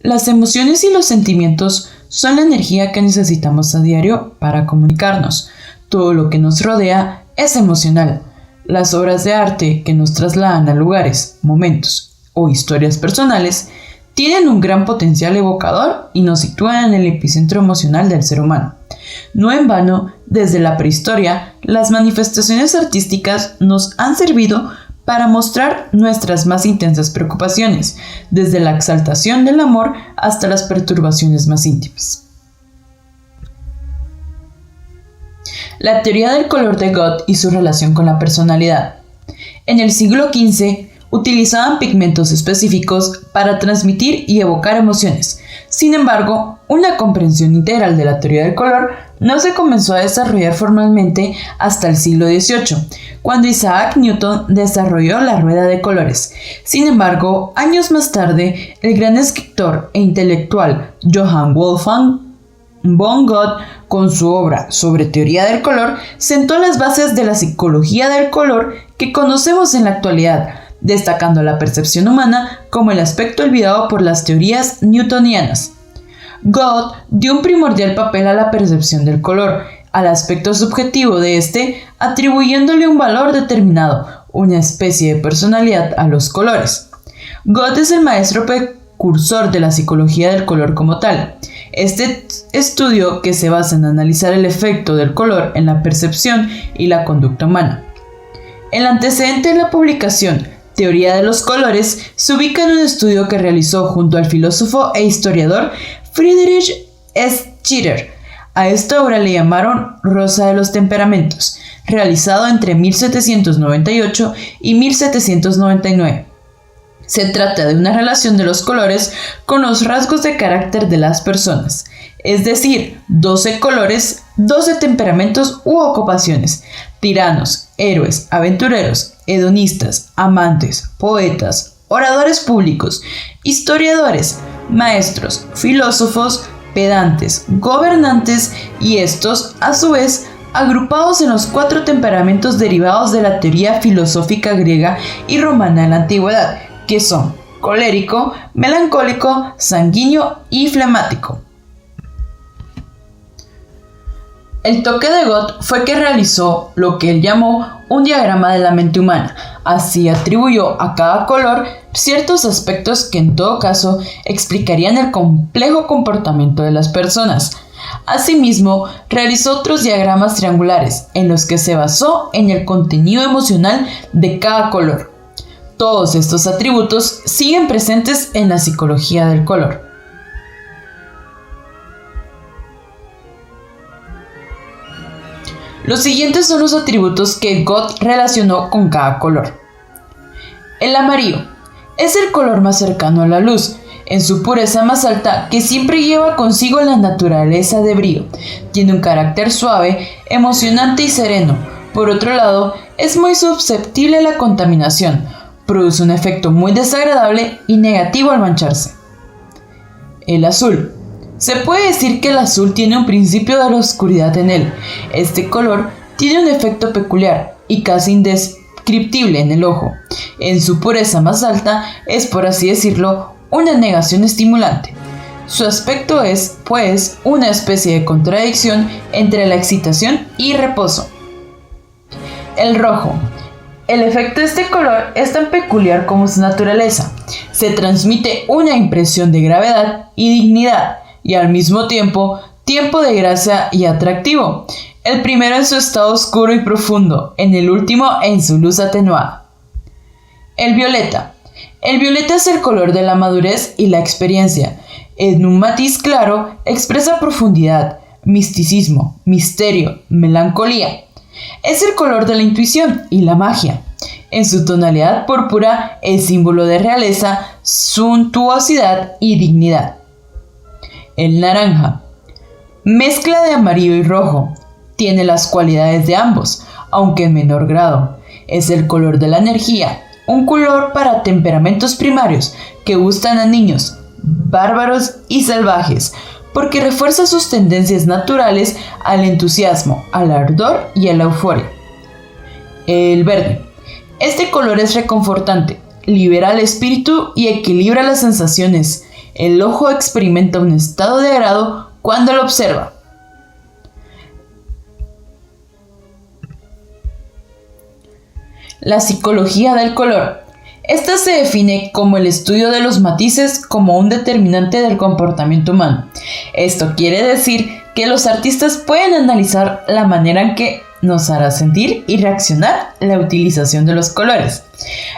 Las emociones y los sentimientos son la energía que necesitamos a diario para comunicarnos. Todo lo que nos rodea es emocional. Las obras de arte que nos trasladan a lugares, momentos o historias personales tienen un gran potencial evocador y nos sitúan en el epicentro emocional del ser humano. No en vano, desde la prehistoria, las manifestaciones artísticas nos han servido para mostrar nuestras más intensas preocupaciones, desde la exaltación del amor hasta las perturbaciones más íntimas. La teoría del color de Goethe y su relación con la personalidad. En el siglo XV, utilizaban pigmentos específicos para transmitir y evocar emociones. Sin embargo, una comprensión integral de la teoría del color no se comenzó a desarrollar formalmente hasta el siglo XVIII, cuando Isaac Newton desarrolló la rueda de colores. Sin embargo, años más tarde, el gran escritor e intelectual Johann Wolfgang von Goethe, con su obra sobre teoría del color, sentó las bases de la psicología del color que conocemos en la actualidad, destacando la percepción humana como el aspecto olvidado por las teorías newtonianas. Goethe dio un primordial papel a la percepción del color, al aspecto subjetivo de este, atribuyéndole un valor determinado, una especie de personalidad a los colores. Goethe es el maestro precursor de la psicología del color como tal. Este estudio que se basa en analizar el efecto del color en la percepción y la conducta humana. El antecedente de la publicación Teoría de los colores se ubica en un estudio que realizó junto al filósofo e historiador Friedrich Schiller. A esta obra le llamaron Rosa de los temperamentos, realizado entre 1798 y 1799. Se trata de una relación de los colores con los rasgos de carácter de las personas, es decir, 12 colores, 12 temperamentos u ocupaciones: tiranos, héroes, aventureros, hedonistas, amantes, poetas, oradores públicos, historiadores, maestros, filósofos, pedantes, gobernantes y estos, a su vez, agrupados en los 4 temperamentos derivados de la teoría filosófica griega y romana en la antigüedad, que son colérico, melancólico, sanguíneo y flemático. El toque de Goethe fue que realizó lo que él llamó un diagrama de la mente humana. Así atribuyó a cada color ciertos aspectos que en todo caso explicarían el complejo comportamiento de las personas. Asimismo, realizó otros diagramas triangulares en los que se basó en el contenido emocional de cada color. Todos estos atributos siguen presentes en la psicología del color. Los siguientes son los atributos que Goethe relacionó con cada color. El amarillo es el color más cercano a la luz, en su pureza más alta, que siempre lleva consigo la naturaleza de brío. Tiene un carácter suave, emocionante y sereno. Por otro lado, es muy susceptible a la contaminación. Produce un efecto muy desagradable y negativo al mancharse. El azul. Se puede decir que el azul tiene un principio de la oscuridad en él. Este color tiene un efecto peculiar y casi indescriptible en el ojo. En su pureza más alta es, por así decirlo, una negación estimulante. Su aspecto es, pues, una especie de contradicción entre la excitación y reposo. El rojo. El efecto de este color es tan peculiar como su naturaleza. Se transmite una impresión de gravedad y dignidad, y al mismo tiempo de gracia y atractivo. El primero en su estado oscuro y profundo, en el último en su luz atenuada. El violeta. El violeta es el color de la madurez y la experiencia. En un matiz claro expresa profundidad, misticismo, misterio, melancolía. Es el color de la intuición y la magia. En su tonalidad púrpura es símbolo de realeza, suntuosidad y dignidad. El naranja. Mezcla de amarillo y rojo. Tiene las cualidades de ambos, aunque en menor grado. Es el color de la energía, un color para temperamentos primarios que gustan a niños, bárbaros y salvajes, porque refuerza sus tendencias naturales al entusiasmo, al ardor y a la euforia. El verde. Este color es reconfortante, libera el espíritu y equilibra las sensaciones. El ojo experimenta un estado de agrado cuando lo observa. La psicología del color. Esta se define como el estudio de los matices como un determinante del comportamiento humano. Esto quiere decir que los artistas pueden analizar la manera en que nos hará sentir y reaccionar la utilización de los colores.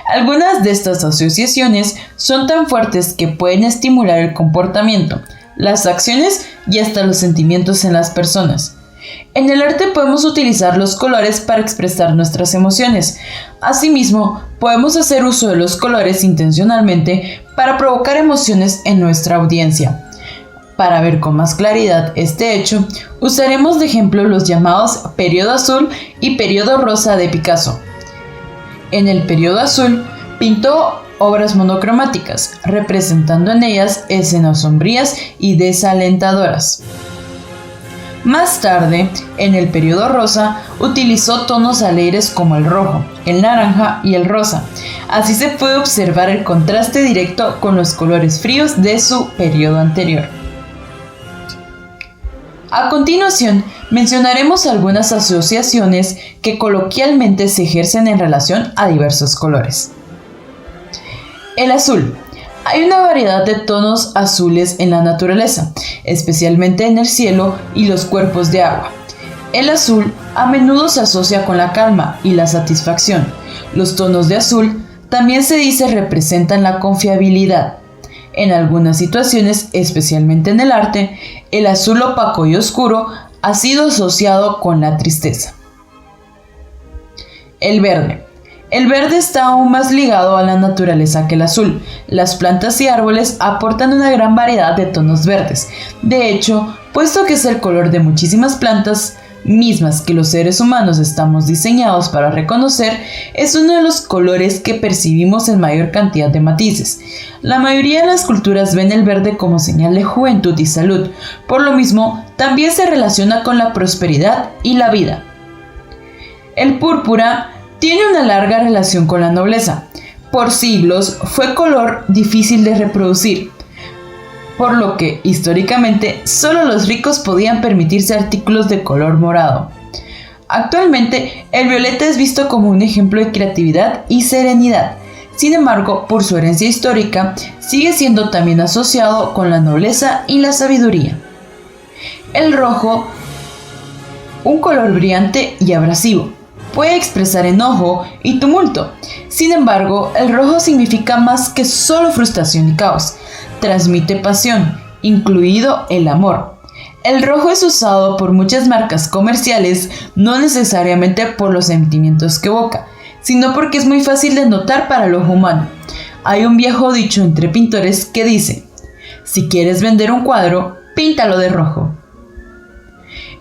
Algunas de estas asociaciones son tan fuertes que pueden estimular el comportamiento, las acciones y hasta los sentimientos en las personas. En el arte podemos utilizar los colores para expresar nuestras emociones. Asimismo, podemos hacer uso de los colores intencionalmente para provocar emociones en nuestra audiencia. Para ver con más claridad este hecho, usaremos de ejemplo los llamados periodo azul y periodo rosa de Picasso. En el periodo azul, pintó obras monocromáticas, representando en ellas escenas sombrías y desalentadoras. Más tarde, en el periodo rosa, utilizó tonos alegres como el rojo, el naranja y el rosa. Así se puede observar el contraste directo con los colores fríos de su periodo anterior. A continuación, mencionaremos algunas asociaciones que coloquialmente se ejercen en relación a diversos colores. El azul. Hay una variedad de tonos azules en la naturaleza, especialmente en el cielo y los cuerpos de agua. El azul a menudo se asocia con la calma y la satisfacción. Los tonos de azul también se dice representan la confiabilidad. En algunas situaciones, especialmente en el arte, el azul opaco y oscuro ha sido asociado con la tristeza. El verde. El verde está aún más ligado a la naturaleza que el azul. Las plantas y árboles aportan una gran variedad de tonos verdes. De hecho, puesto que es el color de muchísimas plantas, mismas que los seres humanos estamos diseñados para reconocer, es uno de los colores que percibimos en mayor cantidad de matices. La mayoría de las culturas ven el verde como señal de juventud y salud. Por lo mismo, también se relaciona con la prosperidad y la vida. El púrpura tiene una larga relación con la nobleza. Por siglos fue color difícil de reproducir, por lo que históricamente solo los ricos podían permitirse artículos de color morado. Actualmente, el violeta es visto como un ejemplo de creatividad y serenidad. Sin embargo, por su herencia histórica, sigue siendo también asociado con la nobleza y la sabiduría. El rojo, un color brillante y abrasivo, puede expresar enojo y tumulto. Sin embargo, el rojo significa más que solo frustración y caos. Transmite pasión, incluido el amor. El rojo es usado por muchas marcas comerciales, no necesariamente por los sentimientos que evoca, sino porque es muy fácil de notar para el ojo humano. Hay un viejo dicho entre pintores que dice: si quieres vender un cuadro, píntalo de rojo.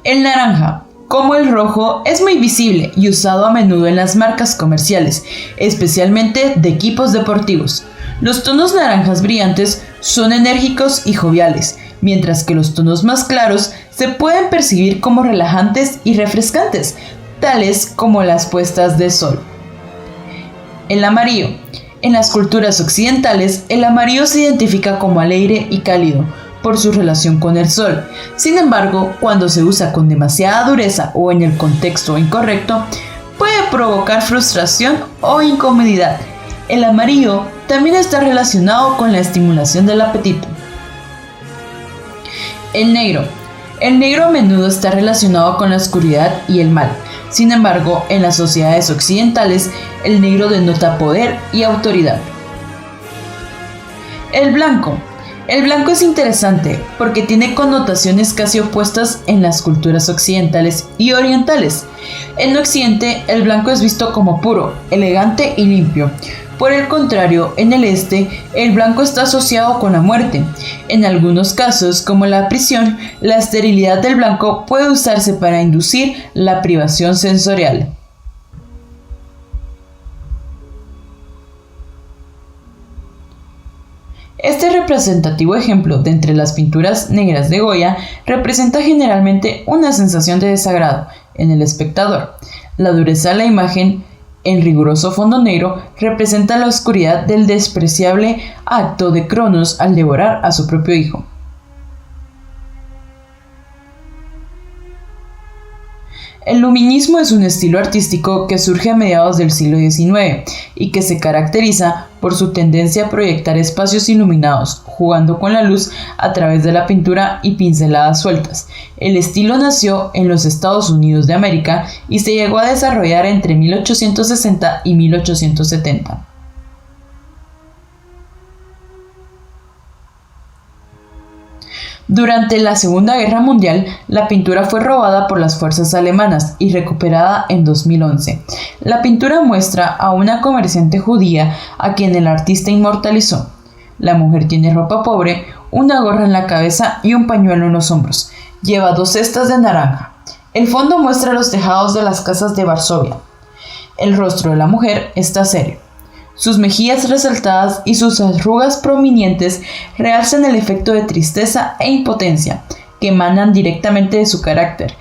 El naranja, como el rojo, es muy visible y usado a menudo en las marcas comerciales, especialmente de equipos deportivos. Los tonos naranjas brillantes son enérgicos y joviales, mientras que los tonos más claros se pueden percibir como relajantes y refrescantes, tales como las puestas de sol. El amarillo. En las culturas occidentales, el amarillo se identifica como alegre y cálido por su relación con el sol. Sin embargo, cuando se usa con demasiada dureza o en el contexto incorrecto, puede provocar frustración o incomodidad. El amarillo también está relacionado con la estimulación del apetito. El negro. El negro a menudo está relacionado con la oscuridad y el mal. Sin embargo, en las sociedades occidentales, el negro denota poder y autoridad. El blanco. El blanco es interesante porque tiene connotaciones casi opuestas en las culturas occidentales y orientales. En Occidente, el blanco es visto como puro, elegante y limpio. Por el contrario, en el este, el blanco está asociado con la muerte. En algunos casos, como la prisión, la esterilidad del blanco puede usarse para inducir la privación sensorial. Este representativo ejemplo de entre las pinturas negras de Goya representa generalmente una sensación de desagrado en el espectador. La dureza de la imagen en riguroso fondo negro, representa la oscuridad del despreciable acto de Cronos al devorar a su propio hijo. El luminismo es un estilo artístico que surge a mediados del siglo XIX y que se caracteriza por su tendencia a proyectar espacios iluminados, jugando con la luz a través de la pintura y pinceladas sueltas. El estilo nació en los Estados Unidos de América y se llegó a desarrollar entre 1860 y 1870. Durante la Segunda Guerra Mundial, la pintura fue robada por las fuerzas alemanas y recuperada en 2011. La pintura muestra a una comerciante judía a quien el artista inmortalizó. La mujer tiene ropa pobre, una gorra en la cabeza y un pañuelo en los hombros. Lleva 2 cestas de naranja. El fondo muestra los tejados de las casas de Varsovia. El rostro de la mujer está serio. Sus mejillas resaltadas y sus arrugas prominentes realzan el efecto de tristeza e impotencia que emanan directamente de su carácter.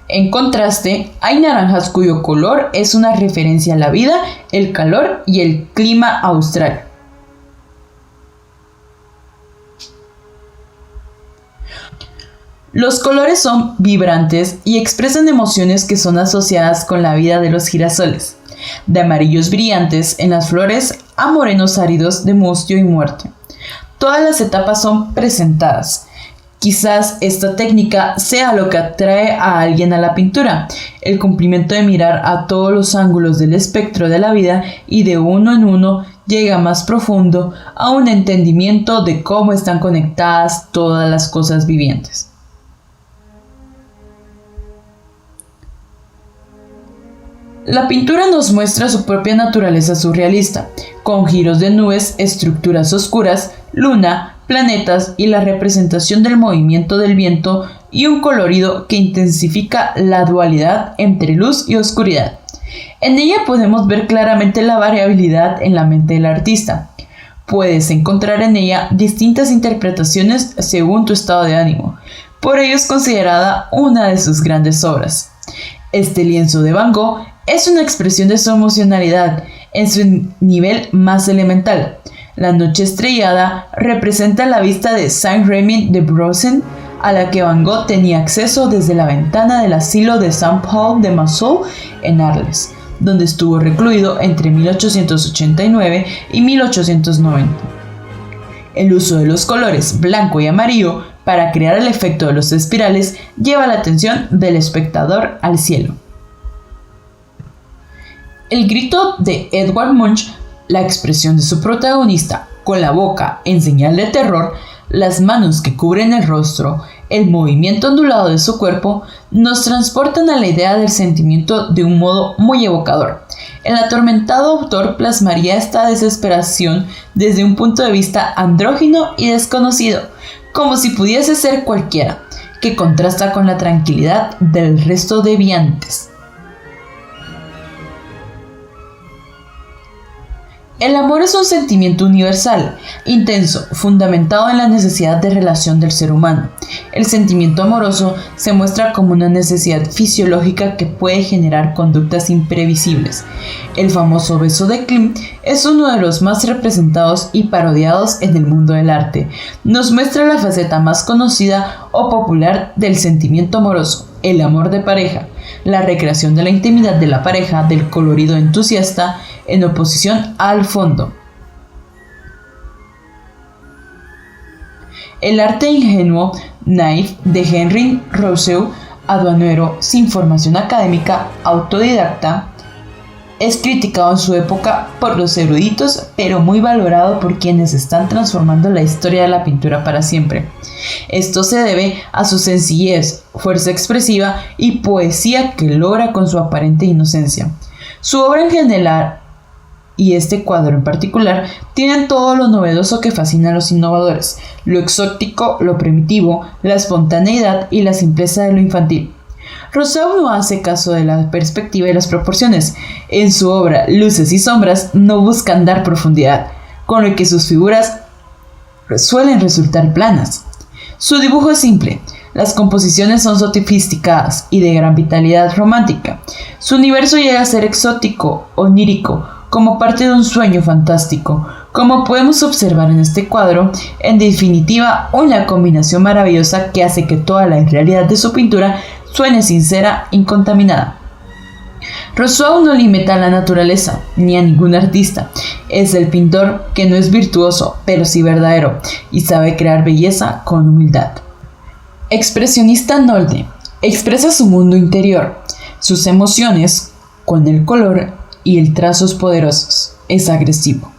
En contraste, hay naranjas cuyo color es una referencia a la vida, el calor y el clima austral. Los colores son vibrantes y expresan emociones que son asociadas con la vida de los girasoles, de amarillos brillantes en las flores a morenos áridos de mustio y muerte. Todas las etapas son presentadas. Quizás esta técnica sea lo que atrae a alguien a la pintura, el cumplimiento de mirar a todos los ángulos del espectro de la vida y de uno en uno llega más profundo a un entendimiento de cómo están conectadas todas las cosas vivientes. La pintura nos muestra su propia naturaleza surrealista, con giros de nubes, estructuras oscuras, luna, planetas y la representación del movimiento del viento y un colorido que intensifica la dualidad entre luz y oscuridad. En ella podemos ver claramente la variabilidad en la mente del artista. Puedes encontrar en ella distintas interpretaciones según tu estado de ánimo. Por ello es considerada una de sus grandes obras. Este lienzo de Van Gogh es una expresión de su emocionalidad en su nivel más elemental. La noche estrellada representa la vista de Saint-Remy de Brosses, a la que Van Gogh tenía acceso desde la ventana del asilo de Saint-Paul de Massot en Arles, donde estuvo recluido entre 1889 y 1890. El uso de los colores blanco y amarillo para crear el efecto de los espirales lleva la atención del espectador al cielo. El grito de Edvard Munch, la expresión de su protagonista con la boca en señal de terror, las manos que cubren el rostro, el movimiento ondulado de su cuerpo, nos transportan a la idea del sentimiento de un modo muy evocador. El atormentado autor plasmaría esta desesperación desde un punto de vista andrógino y desconocido, como si pudiese ser cualquiera, que contrasta con la tranquilidad del resto de viandantes. El amor es un sentimiento universal, intenso, fundamentado en la necesidad de relación del ser humano. El sentimiento amoroso se muestra como una necesidad fisiológica que puede generar conductas imprevisibles. El famoso beso de Klimt es uno de los más representados y parodiados en el mundo del arte. Nos muestra la faceta más conocida o popular del sentimiento amoroso, el amor de pareja, la recreación de la intimidad de la pareja, del colorido entusiasta, en oposición al fondo. El arte ingenuo, naif, de Henri Rousseau, aduanero, sin formación académica, autodidacta, es criticado en su época por los eruditos, pero muy valorado por quienes están transformando la historia de la pintura para siempre. Esto se debe a su sencillez, fuerza expresiva y poesía que logra con su aparente inocencia. Su obra en general, y este cuadro en particular, tienen todo lo novedoso que fascina a los innovadores, lo exótico, lo primitivo, la espontaneidad y la simpleza de lo infantil. Rousseau no hace caso de la perspectiva y las proporciones. En su obra Luces y Sombras no buscan dar profundidad, con lo que sus figuras suelen resultar planas. Su dibujo es simple. Las composiciones son sofisticadas y de gran vitalidad romántica. Su universo llega a ser exótico, onírico, como parte de un sueño fantástico. Como podemos observar en este cuadro, en definitiva, una combinación maravillosa que hace que toda la realidad de su pintura suene sincera, incontaminada. Rousseau no limita a la naturaleza, ni a ningún artista. Es el pintor que no es virtuoso, pero sí verdadero, y sabe crear belleza con humildad. Expresionista Nolde expresa su mundo interior, sus emociones, con el color y el trazos poderosos. Es agresivo.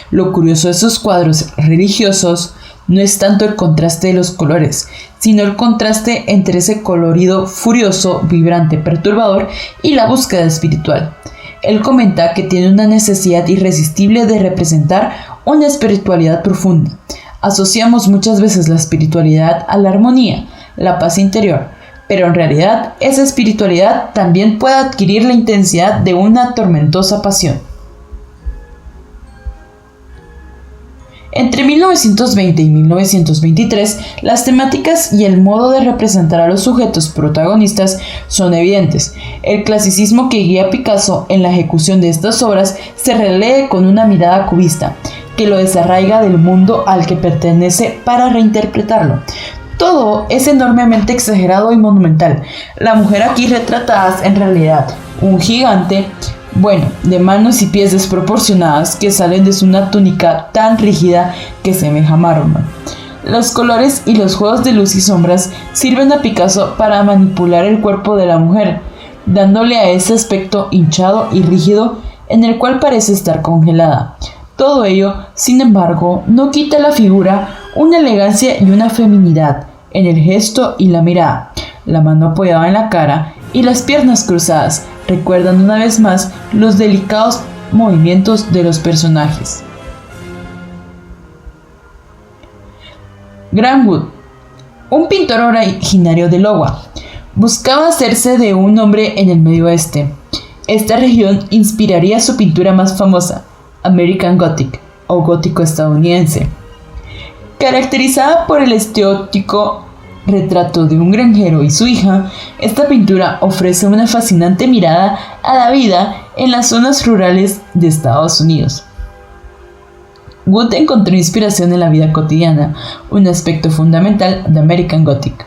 Lo curioso de sus cuadros religiosos no es tanto el contraste de los colores, sino el contraste entre ese colorido furioso, vibrante, perturbador y la búsqueda espiritual. Él comenta que tiene una necesidad irresistible de representar una espiritualidad profunda. Asociamos muchas veces la espiritualidad a la armonía, la paz interior, pero en realidad esa espiritualidad también puede adquirir la intensidad de una tormentosa pasión. Entre 1920 y 1923, las temáticas y el modo de representar a los sujetos protagonistas son evidentes. El clasicismo que guía a Picasso en la ejecución de estas obras se relee con una mirada cubista, que lo desarraiga del mundo al que pertenece para reinterpretarlo. Todo es enormemente exagerado y monumental. La mujer aquí retratada es en realidad un gigante, de manos y pies desproporcionadas que salen de una túnica tan rígida que semeja mármol. Los colores y los juegos de luz y sombras sirven a Picasso para manipular el cuerpo de la mujer, dándole a ese aspecto hinchado y rígido en el cual parece estar congelada. Todo ello, sin embargo, no quita a la figura una elegancia y una feminidad en el gesto y la mirada. La mano apoyada en la cara y las piernas cruzadas recuerdan una vez más los delicados movimientos de los personajes. Grant Wood, un pintor originario de Iowa, buscaba hacerse de un nombre en el Medio Oeste. Esta región inspiraría su pintura más famosa, American Gothic, o gótico estadounidense. Caracterizada por el estereotipo retrato de un granjero y su hija, esta pintura ofrece una fascinante mirada a la vida en las zonas rurales de Estados Unidos. Wood encontró inspiración en la vida cotidiana, un aspecto fundamental de American Gothic.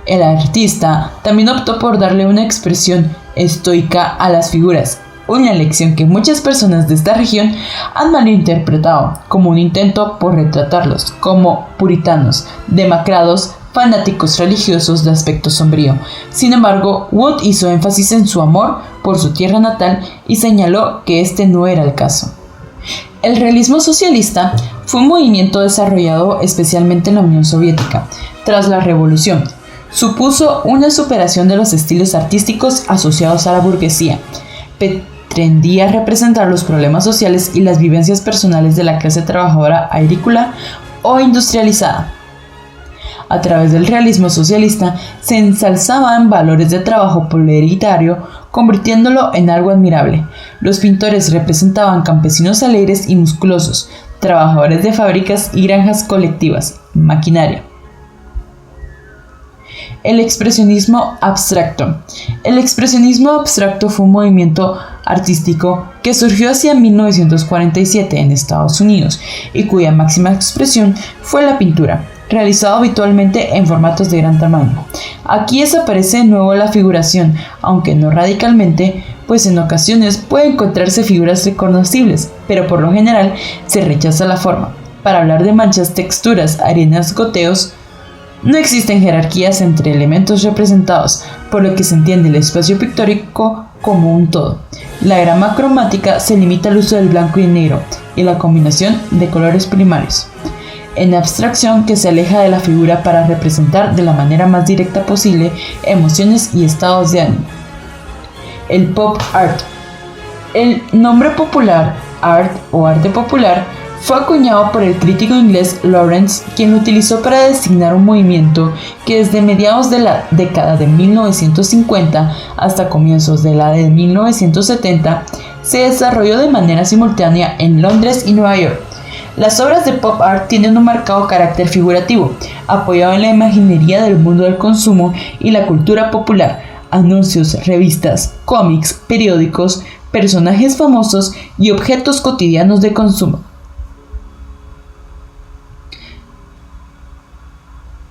El artista también optó por darle una expresión estoica a las figuras, una elección que muchas personas de esta región han malinterpretado como un intento por retratarlos como puritanos, demacrados, fanáticos religiosos de aspecto sombrío. Sin embargo, Wood hizo énfasis en su amor por su tierra natal y señaló que este no era el caso. El realismo socialista fue un movimiento desarrollado especialmente en la Unión Soviética. Tras la revolución, supuso una superación de los estilos artísticos asociados a la burguesía. Pretendía representar los problemas sociales y las vivencias personales de la clase trabajadora agrícola o industrializada. A través del realismo socialista se ensalzaban valores de trabajo proletario, convirtiéndolo en algo admirable. Los pintores representaban campesinos alegres y musculosos, trabajadores de fábricas y granjas colectivas, maquinaria. El expresionismo abstracto. El expresionismo abstracto fue un movimiento artístico que surgió hacia 1947 en Estados Unidos y cuya máxima expresión fue la pintura, realizado habitualmente en formatos de gran tamaño. Aquí desaparece de nuevo la figuración, aunque no radicalmente, pues en ocasiones puede encontrarse figuras reconocibles, pero por lo general se rechaza la forma. Para hablar de manchas, texturas, arenas, goteos, no existen jerarquías entre elementos representados, por lo que se entiende el espacio pictórico como un todo. La grama cromática se limita al uso del blanco y el negro y la combinación de colores primarios. En abstracción, que se aleja de la figura para representar de la manera más directa posible emociones y estados de ánimo. El pop art. El nombre popular, art o arte popular, fue acuñado por el crítico inglés Lawrence, quien lo utilizó para designar un movimiento que desde mediados de la década de 1950 hasta comienzos de la de 1970 se desarrolló de manera simultánea en Londres y Nueva York. Las obras de pop art tienen un marcado carácter figurativo, apoyado en la imaginería del mundo del consumo y la cultura popular. Anuncios, revistas, cómics, periódicos, personajes famosos y objetos cotidianos de consumo.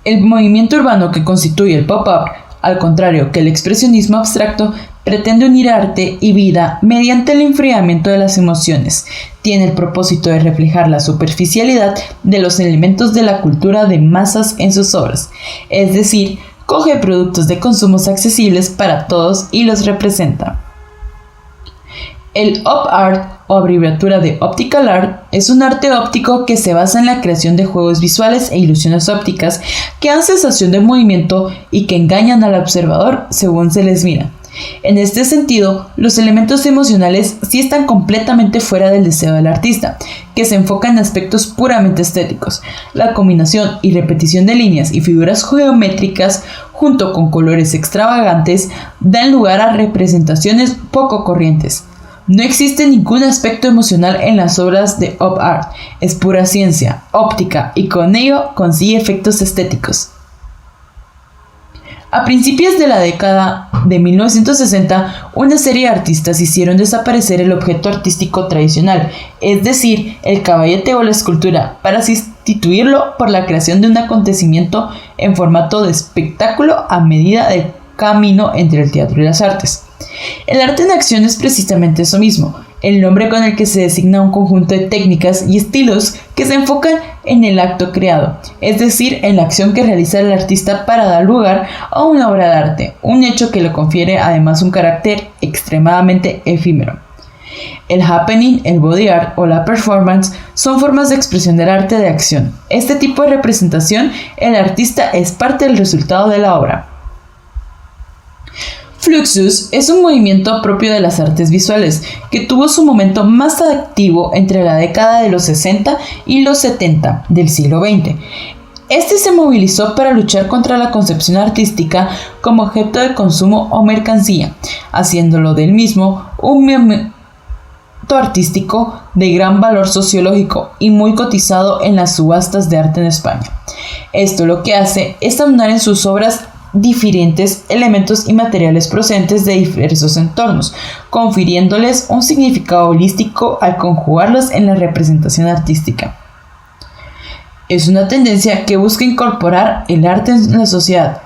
El movimiento urbano que constituye el pop art, al contrario que el expresionismo abstracto, pretende unir arte y vida mediante el enfriamiento de las emociones. Tiene el propósito de reflejar la superficialidad de los elementos de la cultura de masas en sus obras, es decir, coge productos de consumo accesibles para todos y los representa. El op art, o abreviatura de optical art, es un arte óptico que se basa en la creación de juegos visuales e ilusiones ópticas que dan sensación de movimiento y que engañan al observador según se les mira. En este sentido, los elementos emocionales sí están completamente fuera del deseo del artista, que se enfoca en aspectos puramente estéticos. La combinación y repetición de líneas y figuras geométricas, junto con colores extravagantes, dan lugar a representaciones poco corrientes. No existe ningún aspecto emocional en las obras de op art, es pura ciencia, óptica, y con ello consigue efectos estéticos. A principios de la década de 1960, una serie de artistas hicieron desaparecer el objeto artístico tradicional, es decir, el caballete o la escultura, para sustituirlo por la creación de un acontecimiento en formato de espectáculo a medida del camino entre el teatro y las artes. El arte en acción es precisamente eso mismo, el nombre con el que se designa un conjunto de técnicas y estilos que se enfocan en el acto creado, es decir, en la acción que realiza el artista para dar lugar a una obra de arte, un hecho que le confiere además un carácter extremadamente efímero. El happening, el body art o la performance son formas de expresión del arte de acción. Este tipo de representación, el artista es parte del resultado de la obra. Fluxus es un movimiento propio de las artes visuales que tuvo su momento más activo entre la década de los 60 y los 70 del siglo XX. Este se movilizó para luchar contra la concepción artística como objeto de consumo o mercancía, haciéndolo del mismo un movimiento artístico de gran valor sociológico y muy cotizado en las subastas de arte en España. Esto lo que hace es aunar en sus obras diferentes elementos y materiales procedentes de diversos entornos, confiriéndoles un significado holístico al conjugarlos en la representación artística. Es una tendencia que busca incorporar el arte en la sociedad.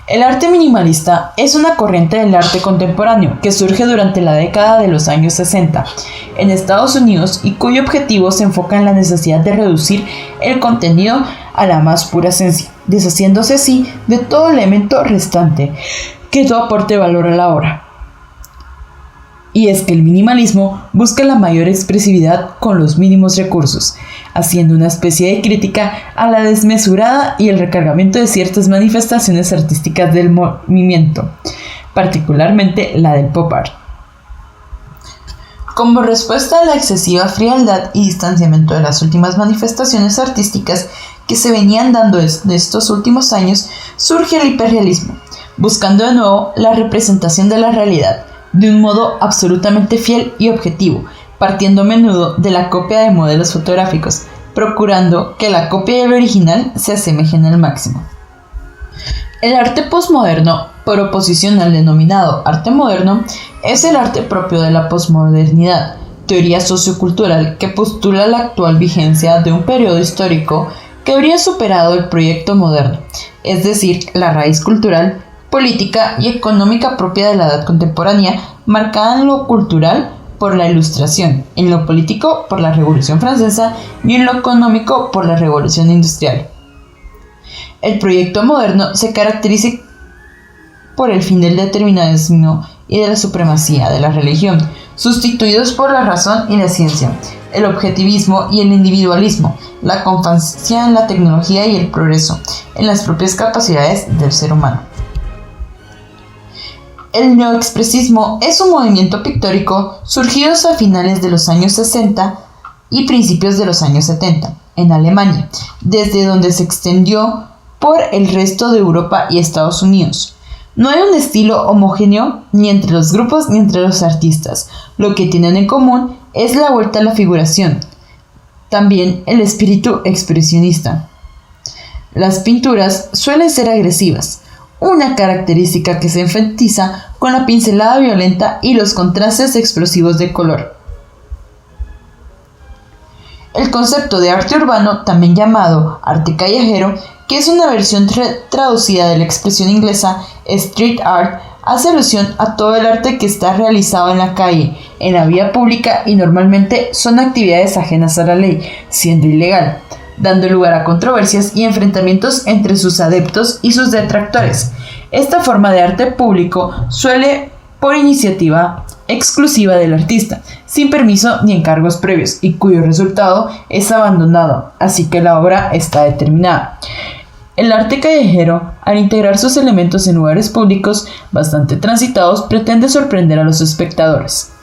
El arte minimalista es una corriente del arte contemporáneo que surge durante la década de los años 60 en Estados Unidos y cuyo objetivo se enfoca en la necesidad de reducir el contenido a la más pura esencia, deshaciéndose así de todo elemento restante que no aporte valor a la obra. Y es que el minimalismo busca la mayor expresividad con los mínimos recursos, haciendo una especie de crítica a la desmesurada y el recargamiento de ciertas manifestaciones artísticas del movimiento, particularmente la del pop art. Como respuesta a la excesiva frialdad y distanciamiento de las últimas manifestaciones artísticas que se venían dando desde estos últimos años, surge el hiperrealismo, buscando de nuevo la representación de la realidad, de un modo absolutamente fiel y objetivo, partiendo a menudo de la copia de modelos fotográficos, procurando que la copia y el original se asemejen al máximo. El arte posmoderno, por oposición al denominado arte moderno, es el arte propio de la posmodernidad, teoría sociocultural que postula la actual vigencia de un periodo histórico que habría superado el proyecto moderno, es decir, la raíz cultural, política y económica propia de la edad contemporánea, marcada en lo cultural por la Ilustración, en lo político por la Revolución Francesa y en lo económico por la Revolución Industrial. El proyecto moderno se caracteriza por el fin del determinismo y de la supremacía de la religión, sustituidos por la razón y la ciencia, el objetivismo y el individualismo, la confianza en la tecnología y el progreso, en las propias capacidades del ser humano. El neoexpresismo es un movimiento pictórico surgido a finales de los años 60 y principios de los años 70 en Alemania, desde donde se extendió por el resto de Europa y Estados Unidos. No hay un estilo homogéneo ni entre los grupos ni entre los artistas. Lo que tienen en común es la vuelta a la figuración, también el espíritu expresionista. Las pinturas suelen ser agresivas, una característica que se enfatiza con la pincelada violenta y los contrastes explosivos de color. El concepto de arte urbano, también llamado arte callejero, que es una versión traducida de la expresión inglesa street art, hace alusión a todo el arte que está realizado en la calle, en la vía pública y normalmente son actividades ajenas a la ley, siendo ilegal, dando lugar a controversias y enfrentamientos entre sus adeptos y sus detractores. Esta forma de arte público suele por iniciativa exclusiva del artista, sin permiso ni encargos previos, y cuyo resultado es abandonado, así que la obra está determinada. El arte callejero, al integrar sus elementos en lugares públicos bastante transitados, pretende sorprender a los espectadores.